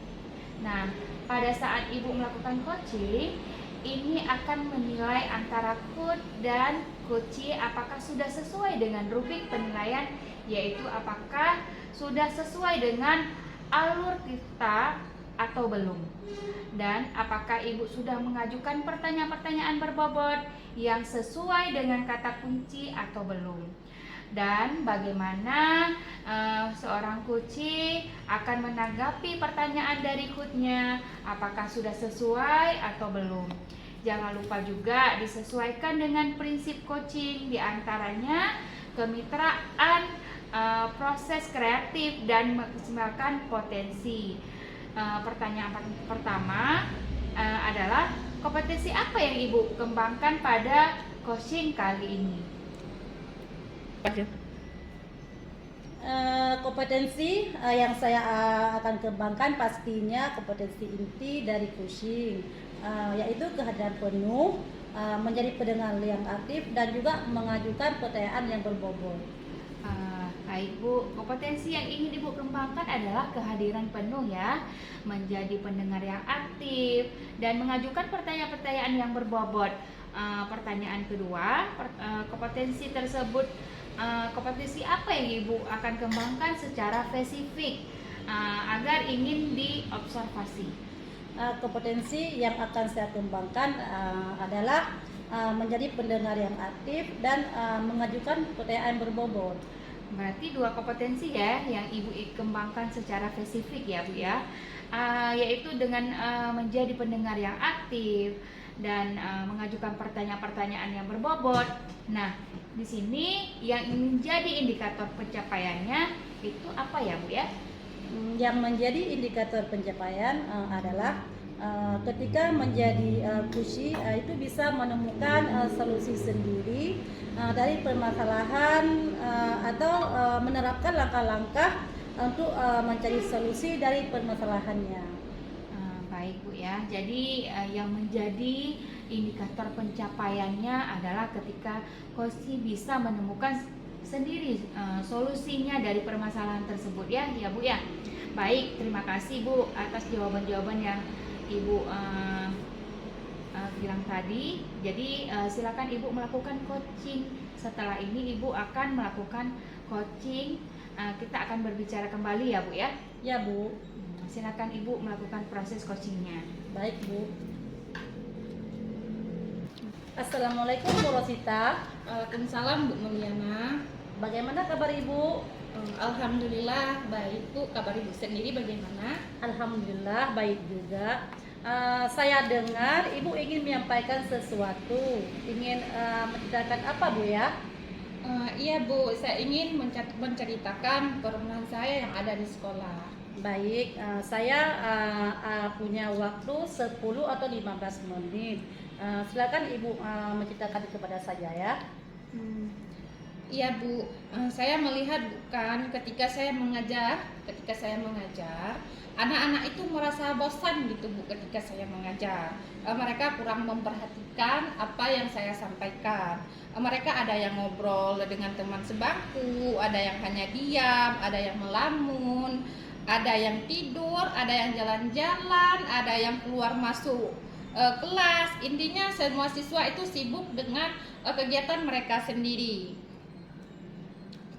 Nah, pada saat Ibu melakukan coaching, ini akan menilai antara KUD dan coaching apakah sudah sesuai dengan rubrik penilaian, yaitu apakah sudah sesuai dengan alur kita atau belum, dan apakah Ibu sudah mengajukan pertanyaan-pertanyaan berbobot yang sesuai dengan kata kunci atau belum, dan bagaimana seorang coaching akan menanggapi pertanyaan dari KUD-nya, apakah sudah sesuai atau belum. Jangan lupa juga disesuaikan dengan prinsip coaching, diantaranya kemitraan, proses kreatif, dan memaksimalkan potensi. Pertanyaan pertama adalah kompetensi apa yang Ibu kembangkan pada coaching kali ini? Kompetensi yang saya akan kembangkan pastinya kompetensi inti dari coaching, yaitu kehadiran penuh, menjadi pendengar yang aktif, dan juga mengajukan pertanyaan yang berbobot. Baik Bu, kompetensi yang ingin Ibu kembangkan adalah kehadiran penuh ya, menjadi pendengar yang aktif, dan mengajukan pertanyaan-pertanyaan yang berbobot. Pertanyaan kedua, kompetensi tersebut, kompetensi apa yang Ibu akan kembangkan secara spesifik agar ingin diobservasi? Kompetensi yang akan saya kembangkan adalah menjadi pendengar yang aktif dan mengajukan pertanyaan berbobot. Berarti dua kompetensi ya yang Ibu kembangkan secara spesifik ya Bu ya, yaitu dengan menjadi pendengar yang aktif dan mengajukan pertanyaan-pertanyaan yang berbobot. Nah, di sini yang menjadi indikator pencapaiannya itu apa ya Bu ya? Yang menjadi indikator pencapaian adalah ketika menjadi kusi itu bisa menemukan solusi sendiri dari permasalahan atau menerapkan langkah-langkah untuk mencari solusi dari permasalahannya. Baik Bu ya, jadi yang menjadi indikator pencapaiannya adalah ketika Kosi bisa menemukan sendiri solusinya dari permasalahan tersebut ya Bu ya. Baik, terima kasih Bu atas jawaban-jawaban yang Ibu bilang tadi. Jadi silakan Ibu melakukan coaching. Setelah ini Ibu akan melakukan coaching. Kita akan berbicara kembali ya Bu ya. Ya Bu. Silakan Ibu melakukan proses coachingnya. Baik Bu. Assalamualaikum Bu Rosita. Waalaikumsalam Bu Mulyana. Bagaimana kabar Ibu? Alhamdulillah baik Bu. Kabar Ibu sendiri bagaimana? Alhamdulillah baik juga. Saya dengar Ibu ingin menyampaikan sesuatu. Ingin menceritakan apa Bu ya? Iya Bu, saya ingin menceritakan pengalaman saya yang ada di sekolah. Baik, saya punya waktu 10 atau 15 menit. Silakan Ibu menceritakan kepada saya ya. Iya Bu, saya melihat bukan ketika saya mengajar, anak-anak itu merasa bosan gitu Bu ketika saya mengajar. Mereka kurang memperhatikan apa yang saya sampaikan. Mereka ada yang ngobrol dengan teman sebangku, ada yang hanya diam, ada yang melamun, ada yang tidur, ada yang jalan-jalan, ada yang keluar masuk kelas. Intinya semua siswa itu sibuk dengan kegiatan mereka sendiri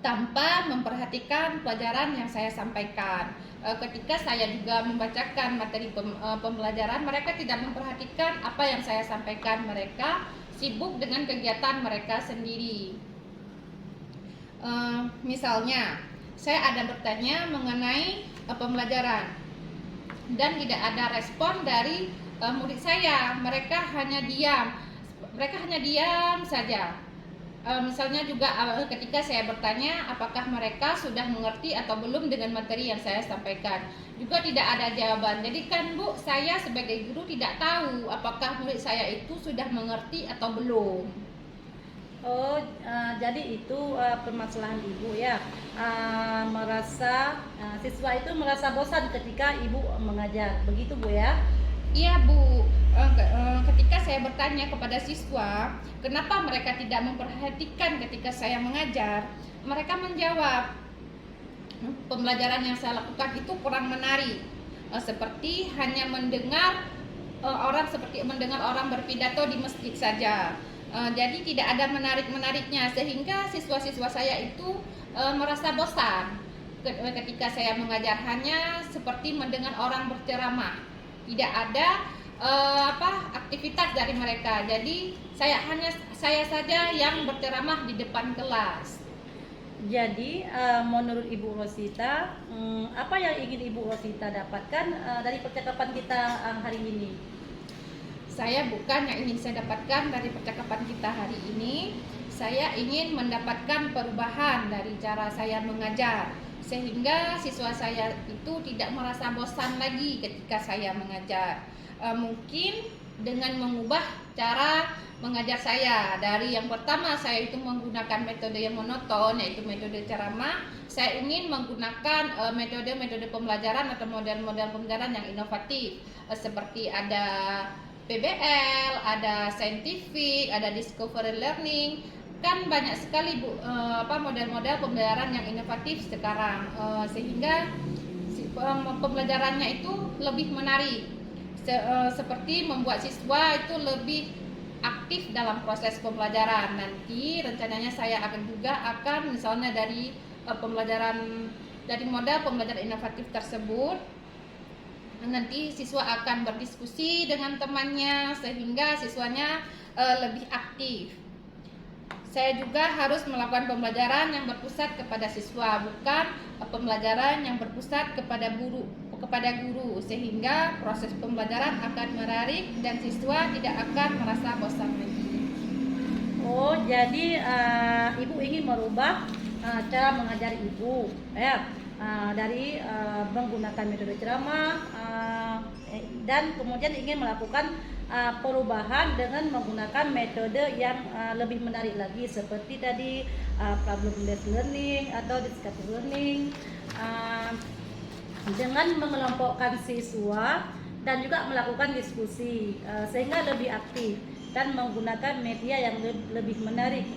tanpa memperhatikan pelajaran yang saya sampaikan. Ketika saya juga membacakan materi pembelajaran, mereka tidak memperhatikan apa yang saya sampaikan. Mereka sibuk dengan kegiatan mereka sendiri. Misalnya, saya ada bertanya mengenai pembelajaran dan tidak ada respon dari murid saya. Mereka hanya diam saja. Misalnya juga ketika saya bertanya apakah mereka sudah mengerti atau belum dengan materi yang saya sampaikan, juga tidak ada jawaban. Jadi kan Bu, saya sebagai guru tidak tahu apakah murid saya itu sudah mengerti atau belum. Oh, jadi itu permasalahan Ibu ya. Siswa itu merasa bosan ketika Ibu mengajar. Begitu Bu ya? Iya Bu, ketika saya bertanya kepada siswa kenapa mereka tidak memperhatikan ketika saya mengajar, mereka menjawab pembelajaran yang saya lakukan itu kurang menarik, seperti hanya mendengar orang berpidato di masjid saja. Jadi tidak ada menarik-menariknya, sehingga siswa-siswa saya itu merasa bosan ketika saya mengajar, hanya seperti mendengar orang berceramah. Tidak ada aktivitas dari mereka. Jadi saya saja yang berceramah di depan kelas. Jadi menurut Ibu Rosita, apa yang ingin Ibu Rosita dapatkan dari percakapan kita hari ini? Saya bukan yang ingin saya dapatkan dari percakapan kita hari ini. Saya ingin mendapatkan perubahan dari cara saya mengajar, sehingga siswa saya itu tidak merasa bosan lagi ketika saya mengajar. Mungkin dengan mengubah cara mengajar saya. Dari yang pertama saya itu menggunakan metode yang monoton, yaitu metode ceramah. Saya ingin menggunakan metode-metode pembelajaran atau model-model pembelajaran yang inovatif, seperti ada PBL, ada scientific, ada discovery learning. Kan banyak sekali Bu model-model pembelajaran yang inovatif sekarang, sehingga pembelajarannya itu lebih menarik, seperti membuat siswa itu lebih aktif dalam proses pembelajaran. Nanti rencananya saya akan misalnya dari model pembelajaran inovatif tersebut, nanti siswa akan berdiskusi dengan temannya sehingga siswanya lebih aktif. Saya juga harus melakukan pembelajaran yang berpusat kepada siswa, bukan pembelajaran yang berpusat kepada guru. kepada guru, sehingga proses pembelajaran akan menarik dan siswa tidak akan merasa bosan lagi. Oh, jadi ibu ingin merubah cara mengajar ibu, ya, dari menggunakan metode ceramah dan kemudian ingin melakukan perubahan dengan menggunakan metode yang lebih menarik lagi, seperti tadi problem based learning atau discursive learning, dengan mengelompokkan siswa dan juga melakukan diskusi sehingga lebih aktif dan menggunakan media yang lebih menarik,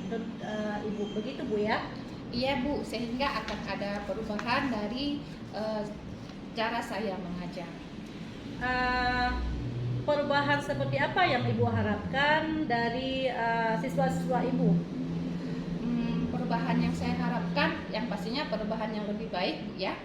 ibu, begitu Bu ya? Iya Bu, sehingga akan ada perubahan dari cara saya mengajar. Perubahan seperti apa yang ibu harapkan dari siswa-siswa ibu? Perubahan yang saya harapkan, yang pastinya perubahan yang lebih baik Bu ya.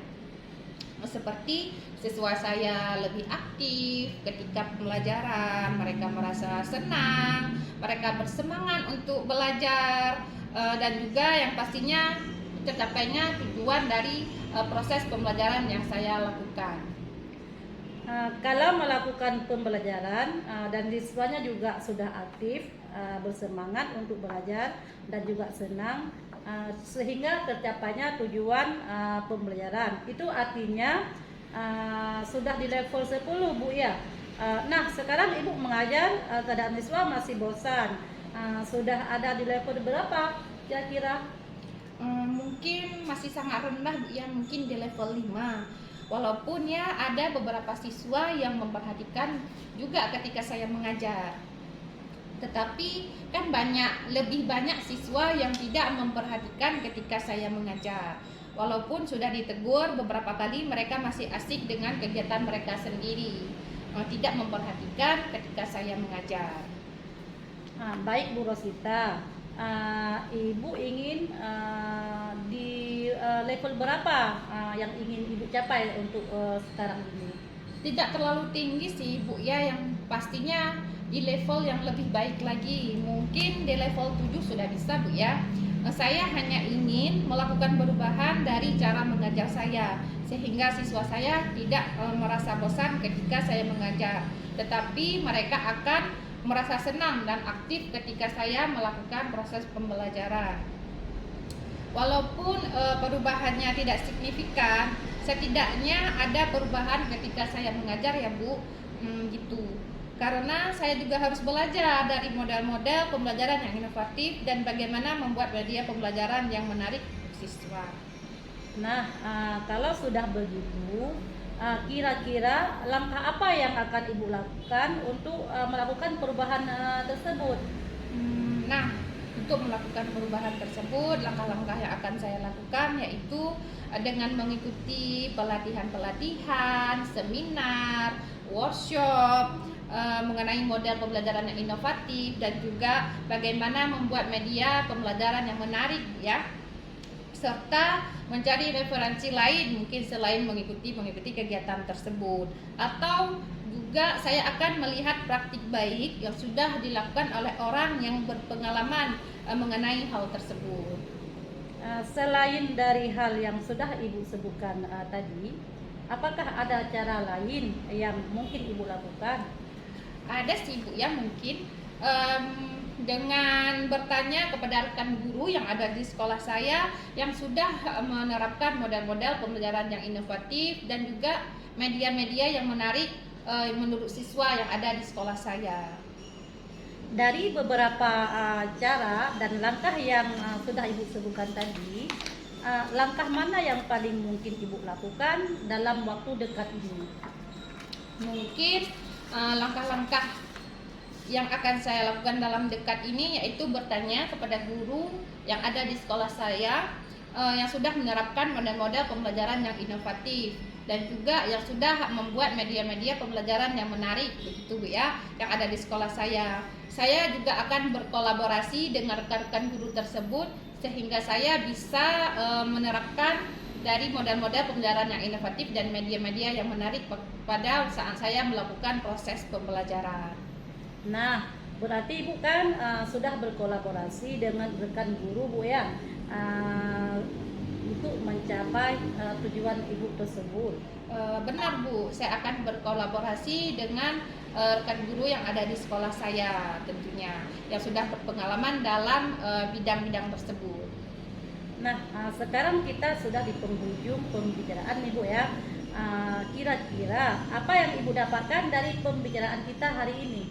Seperti siswa saya lebih aktif ketika pembelajaran, mereka merasa senang, mereka bersemangat untuk belajar, dan juga yang pastinya tercapainya tujuan dari proses pembelajaran yang saya lakukan. Kalau melakukan pembelajaran dan siswanya juga sudah aktif, bersemangat untuk belajar dan juga senang, sehingga tercapainya tujuan pembelajaran, itu artinya sudah di level 10 Bu ya. Nah, sekarang ibu mengajar, keadaan siswa masih bosan, sudah ada di level berapa kira-kira? Mungkin masih sangat rendah Bu ya, mungkin di level 5. Walaupun ya ada beberapa siswa yang memperhatikan juga ketika saya mengajar. Tetapi kan lebih banyak siswa yang tidak memperhatikan ketika saya mengajar. Walaupun sudah ditegur beberapa kali, mereka masih asik dengan kegiatan mereka sendiri, tidak memperhatikan ketika saya mengajar. Baik Bu Rosita, ibu ingin di level berapa yang ingin ibu capai untuk sekarang ini? Tidak terlalu tinggi sih Bu ya, yang pastinya di level yang lebih baik lagi. Mungkin di level 7 sudah bisa Bu ya. Saya hanya ingin melakukan perubahan dari cara mengajar saya, sehingga siswa saya tidak merasa bosan ketika saya mengajar, tetapi mereka akan merasa senang dan aktif ketika saya melakukan proses pembelajaran. Walaupun perubahannya tidak signifikan, setidaknya ada perubahan ketika saya mengajar ya Bu, gitu. Karena saya juga harus belajar dari model-model pembelajaran yang inovatif dan bagaimana membuat media pembelajaran yang menarik siswa. Nah, kalau sudah begitu, kira-kira langkah apa yang akan ibu lakukan untuk melakukan perubahan tersebut? Nah, untuk melakukan perubahan tersebut, langkah-langkah yang akan saya lakukan yaitu dengan mengikuti pelatihan-pelatihan, seminar, workshop mengenai model pembelajaran yang inovatif dan juga bagaimana membuat media pembelajaran yang menarik ya, serta mencari referensi lain mungkin selain mengikuti kegiatan tersebut, atau juga saya akan melihat praktik baik yang sudah dilakukan oleh orang yang berpengalaman mengenai hal tersebut. Selain dari hal yang sudah ibu sebutkan tadi, apakah ada cara lain yang mungkin ibu lakukan? Ada sih Bu ya, mungkin dengan bertanya kepada rekan guru yang ada di sekolah saya yang sudah menerapkan model-model pembelajaran yang inovatif dan juga media-media yang menarik menurut siswa yang ada di sekolah saya. Dari beberapa cara dan langkah yang sudah ibu sebutkan tadi, langkah mana yang paling mungkin ibu lakukan dalam waktu dekat ini? Mungkin langkah-langkah yang akan saya lakukan dalam dekat ini yaitu bertanya kepada guru yang ada di sekolah saya yang sudah menerapkan model-model pembelajaran yang inovatif dan juga yang sudah membuat media-media pembelajaran yang menarik, begitu Bu ya, yang ada di sekolah saya. Saya juga akan berkolaborasi dengan rekan-rekan guru tersebut sehingga saya bisa menerapkan dari model-model pembelajaran yang inovatif dan media-media yang menarik pada saat saya melakukan proses pembelajaran. Nah, berarti ibu kan sudah berkolaborasi dengan rekan guru Bu ya. untuk mencapai tujuan Ibu tersebut? Benar Bu, saya akan berkolaborasi dengan rekan guru yang ada di sekolah saya tentunya, yang sudah berpengalaman dalam bidang-bidang tersebut. Nah, sekarang kita sudah di penghujung pembicaraan nih Bu ya. Kira-kira apa yang Ibu dapatkan dari pembicaraan kita hari ini?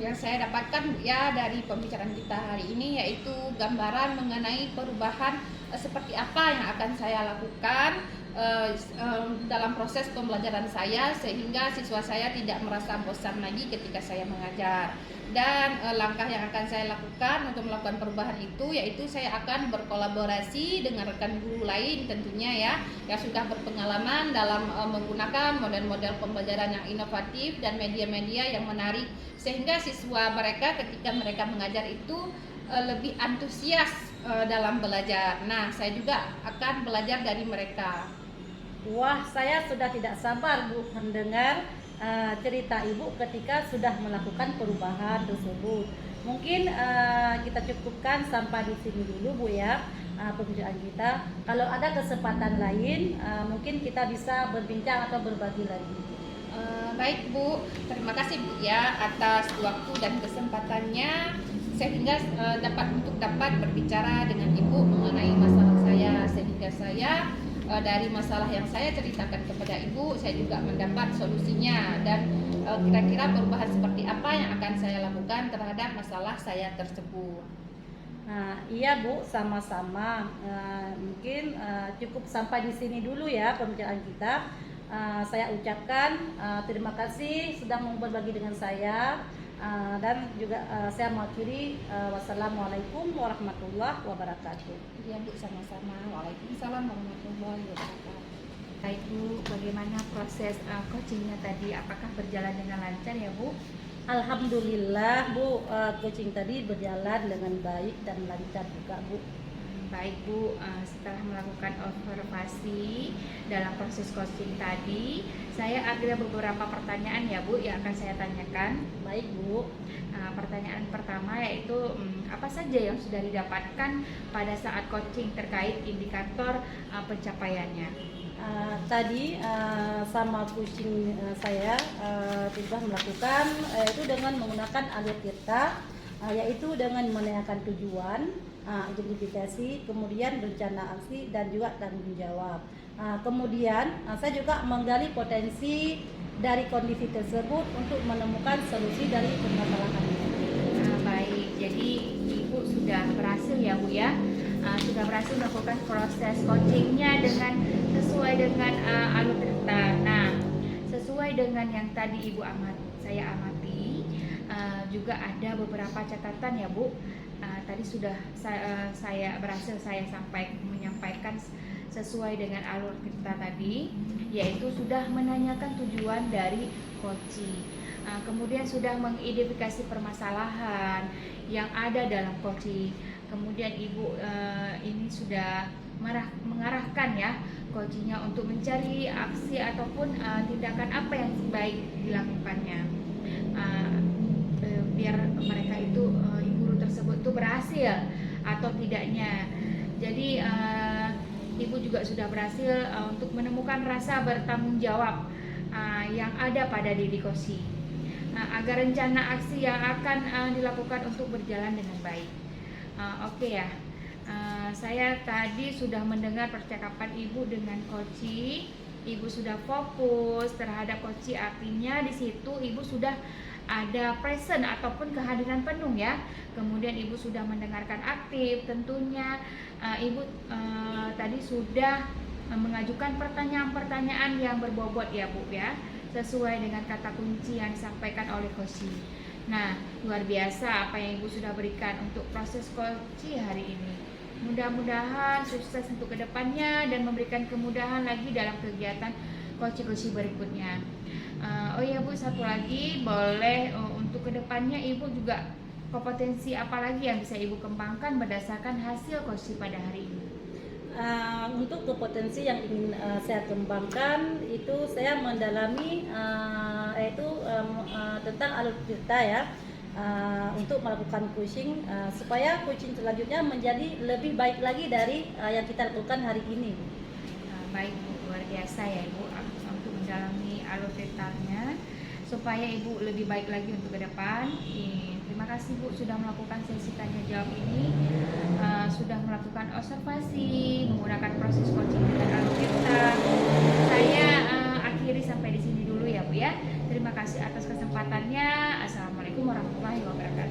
Yang saya dapatkan ya dari pembicaraan kita hari ini yaitu gambaran mengenai perubahan seperti apa yang akan saya lakukan dalam proses pembelajaran saya, sehingga siswa saya tidak merasa bosan lagi ketika saya mengajar. Dan langkah yang akan saya lakukan untuk melakukan perubahan itu yaitu saya akan berkolaborasi dengan rekan guru lain tentunya ya, yang sudah berpengalaman dalam menggunakan model-model pembelajaran yang inovatif dan media-media yang menarik, sehingga siswa mereka ketika mereka mengajar itu lebih antusias dalam belajar. Nah, saya juga akan belajar dari mereka. Wah, saya sudah tidak sabar Bu mendengar cerita Ibu ketika sudah melakukan perubahan tersebut. Mungkin kita cukupkan sampai di sini dulu Bu ya, pembicaraan kita. Kalau ada kesempatan lain, mungkin kita bisa berbincang atau berbagi lagi. Baik Bu, terima kasih Bu ya atas waktu dan kesempatannya, sehingga dapat berbicara dengan Ibu mengenai masalah saya, sehingga saya dari masalah yang saya ceritakan kepada Ibu, saya juga mendapat solusinya dan kira-kira perubahan seperti apa yang akan saya lakukan terhadap masalah saya tersebut. Nah, iya Bu, sama-sama. Mungkin cukup sampai di sini dulu ya pembicaraan kita. Saya ucapkan terima kasih sudah mau berbagi dengan saya. Dan juga saya mengakhiri wassalamualaikum warahmatullahi wabarakatuh. Ya Bu, sama-sama. Waalaikumsalam warahmatullahi wabarakatuh. Baik Bu, bagaimana proses coachingnya tadi? Apakah berjalan dengan lancar ya Bu? Alhamdulillah Bu, coaching tadi berjalan dengan baik dan lancar juga Bu. Baik Bu, setelah melakukan observasi dalam proses coaching tadi, saya ada beberapa pertanyaan ya Bu yang akan saya tanyakan. Baik Bu. Pertanyaan pertama yaitu apa saja yang sudah didapatkan pada saat coaching terkait indikator pencapaiannya? Tadi sama coaching saya sudah melakukan itu dengan menggunakan alur tirta, yaitu dengan menanyakan tujuan, identifikasi, kemudian rencana aksi dan juga tanggung jawab. Kemudian saya juga menggali potensi dari kondisi tersebut untuk menemukan solusi dari permasalahan. Baik, jadi Ibu sudah berhasil ya Bu ya, sudah berhasil melakukan proses coachingnya dengan sesuai dengan alur cerita. Nah, sesuai dengan yang tadi saya amati, juga ada beberapa catatan ya Bu. Tadi sudah saya berhasil menyampaikan sesuai dengan alur cerita tadi, yaitu sudah menanyakan tujuan dari coaching. Kemudian sudah mengidentifikasi permasalahan yang ada dalam coaching. Kemudian Ibu ini sudah mengarahkan ya coachingnya untuk mencari aksi ataupun tindakan apa yang baik dilakukannya, biar mereka itu guru tersebut itu berhasil atau tidaknya. Jadi Ibu juga sudah berhasil untuk menemukan rasa bertanggung jawab yang ada pada diri coaching, agar rencana aksi yang akan dilakukan untuk berjalan dengan baik. Oke ya, saya tadi sudah mendengar percakapan Ibu dengan coaching. Ibu sudah fokus terhadap coaching, artinya di situ Ibu sudah ada present ataupun kehadiran penuh ya. Kemudian Ibu sudah mendengarkan aktif tentunya. Ibu tadi sudah mengajukan pertanyaan-pertanyaan yang berbobot ya Bu ya, sesuai dengan kata kunci yang disampaikan oleh coaching. Nah, luar biasa apa yang Ibu sudah berikan untuk proses coaching hari ini. Mudah-mudahan sukses untuk kedepannya dan memberikan kemudahan lagi dalam kegiatan coaching berikutnya. Oh iya Bu, satu lagi boleh untuk kedepannya Ibu juga kompetensi apa lagi yang bisa Ibu kembangkan berdasarkan hasil coaching pada hari ini? Untuk kompetensi yang ingin saya kembangkan itu saya mendalami yaitu tentang alur cerita ya. untuk melakukan coaching supaya coaching selanjutnya menjadi lebih baik lagi dari yang kita lakukan hari ini. Baik Bu, luar biasa ya Ibu untuk mendalami alur detailnya supaya Ibu lebih baik lagi untuk ke depan. Terima kasih Bu sudah melakukan sesi tanya jawab ini, sudah melakukan observasi menggunakan proses coaching dengan alur detail. Saya akhiri sampai di sini dulu ya Bu ya. Terima kasih atas kesempatannya. Assalamualaikum warahmatullahi wabarakatuh.